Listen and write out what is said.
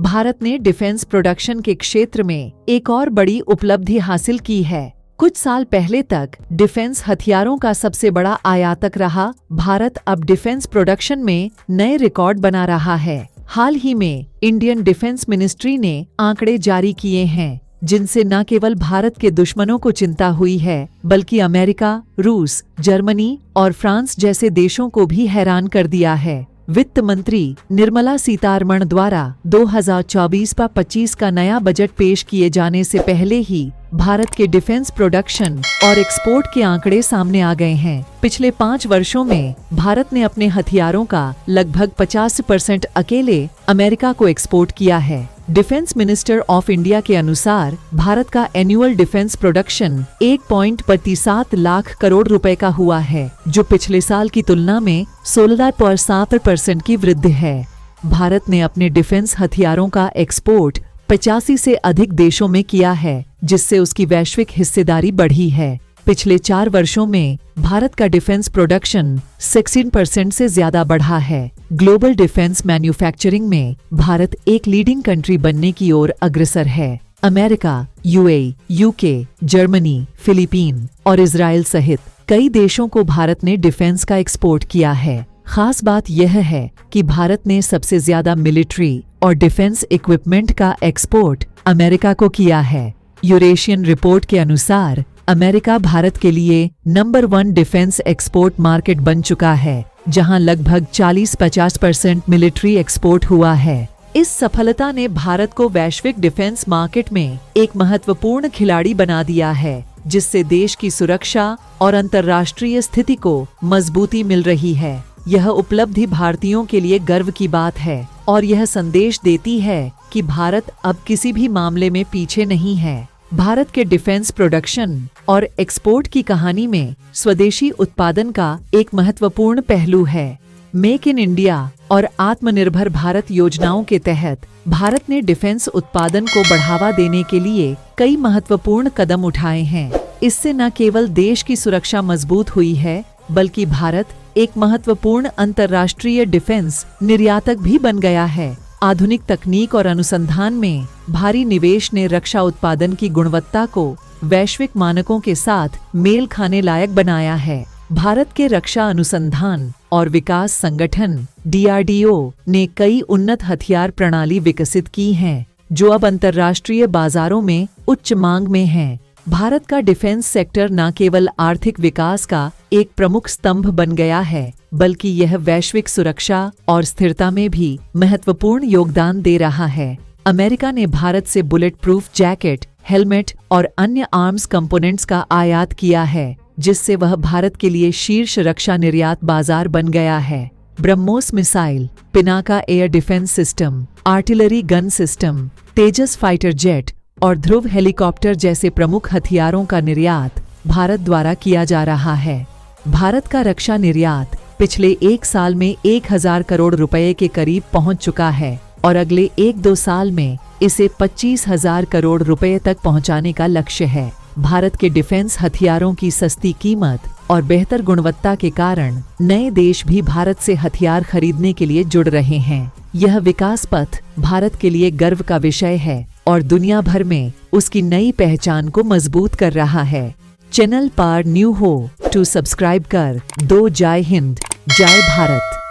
भारत ने defence production के क्षेत्र में एक और बड़ी उपलब्धि हासिल की है। कुछ साल पहले तक डिफेंस हथियारों का सबसे बड़ा आयातक रहा भारत अब डिफेंस प्रोडक्शन में नए रिकॉर्ड बना रहा है। हाल ही में इंडियन डिफेंस मिनिस्ट्री ने आंकड़े जारी किए हैं, जिनसे न केवल भारत के दुश्मनों को चिंता हुई है, बल्कि अमेरिका, रूस, जर्मनी और फ्रांस जैसे देशों को भी हैरान कर दिया है। वित्त मंत्री निर्मला सीतारमण द्वारा 2024-25 का नया बजट पेश किए जाने से पहले ही भारत के डिफेंस प्रोडक्शन और एक्सपोर्ट के आंकड़े सामने आ गए हैं। पिछले 5 वर्षों में भारत ने अपने हथियारों का लगभग 50% अकेले अमेरिका को एक्सपोर्ट किया है। डिफेंस मिनिस्टर ऑफ इंडिया के अनुसार भारत का annual defence production 1.27 lakh crore रुपए का हुआ है, जो पिछले साल की तुलना में 16.7% की वृद्धि है। भारत ने अपने डिफेंस हथियारों का एक्सपोर्ट 85 से अधिक देशों में किया है, जिससे उसकी वैश्विक हिस्सेदारी बढ़ी है। पिछले 4 वर्षों में भारत का डिफेंस प्रोडक्शन 16% से ज्यादा बढ़ा है। ग्लोबल डिफेंस मैन्युफैक्चरिंग में भारत एक लीडिंग कंट्री बनने की ओर अग्रसर है। America, UAE, UK, Germany, Philippine और इजराइल सहित कई देशों को भारत ने डिफेंस का एक्सपोर्ट किया है। खास बात यह है कि भारत ने सबसे ज्यादा मिलिट्री और डिफेंस इक्विपमेंट का एक्सपोर्ट अमेरिका को किया है। यूरेशियन रिपोर्ट के अनुसार अमेरिका भारत के लिए नंबर 1 डिफेंस एक्सपोर्ट मार्केट बन चुका है, जहां लगभग 40-50% मिलिट्री एक्सपोर्ट हुआ है। इस सफलता ने भारत को वैश्विक डिफेंस मार्केट में एक महत्वपूर्ण खिलाड़ी बना दिया है, जिससे देश की सुरक्षा और अंतर्राष्ट्रीय स्थिति को मजबूती मिल रही है। यह उपलब्धि भारतीयों के लिए गर्व की बात है और यह संदेश देती है कि भारत अब किसी भी मामले में पीछे नहीं है। भारत के डिफेंस प्रोडक्शन और एक्सपोर्ट की कहानी में स्वदेशी उत्पादन का एक महत्वपूर्ण पहलू है। मेक इन इंडिया और आत्मनिर्भर भारत योजनाओं के तहत भारत ने डिफेंस उत्पादन को बढ़ावा देने के लिए कई महत्वपूर्ण कदम उठाए हैं। इससे न केवल देश की सुरक्षा मजबूत हुई है, बल्कि भारत एक महत्वपूर्ण अंतर्राष्ट्रीय डिफेंस निर्यातक भी बन गया है। आधुनिक तकनीक और अनुसंधान में भारी निवेश ने रक्षा उत्पादन की गुणवत्ता को वैश्विक मानकों के साथ मेल खाने लायक बनाया है। भारत के रक्षा अनुसंधान और विकास संगठन DRDO ने कई उन्नत हथियार प्रणाली विकसित की हैं, जो अब अंतर्राष्ट्रीय बाजारों में उच्च मांग में हैं। भारत का डिफेंस सेक्टर न केवल आर्थिक विकास का एक प्रमुख स्तंभ बन गया है, बल्कि यह वैश्विक सुरक्षा और स्थिरता में भी महत्वपूर्ण योगदान दे रहा है। अमेरिका ने भारत से बुलेट प्रूफ जैकेट, हेलमेट और अन्य आर्म्स कंपोनेंट्स का आयात किया है, जिससे वह भारत के लिए शीर्ष रक्षा निर्यात बाजार बन गया है। BrahMos missile, Pinaka air defence system, artillery gun system, Tejas fighter jet और ध्रुव हेलीकॉप्टर जैसे प्रमुख हथियारों का निर्यात भारत द्वारा किया जा रहा है। भारत का रक्षा निर्यात पिछले 1 साल में 1000 करोड़ रुपए के करीब पहुंच चुका है और अगले 1-2 साल में इसे 25,000 करोड़ रुपए तक पहुंचाने का लक्ष्य है। भारत के डिफेंस हथियारों की सस्ती कीमत और बेहतर गुणवत्ता के कारण नए देश भी भारत से हथियार खरीदने के लिए जुड़ रहे हैं। यह विकास पथ भारत के लिए गर्व का विषय है और दुनिया भर में उसकी नई पहचान को मजबूत कर रहा है। चैनल पर न्यू हो तो सब्सक्राइब कर दो। जय हिंद, जय भारत।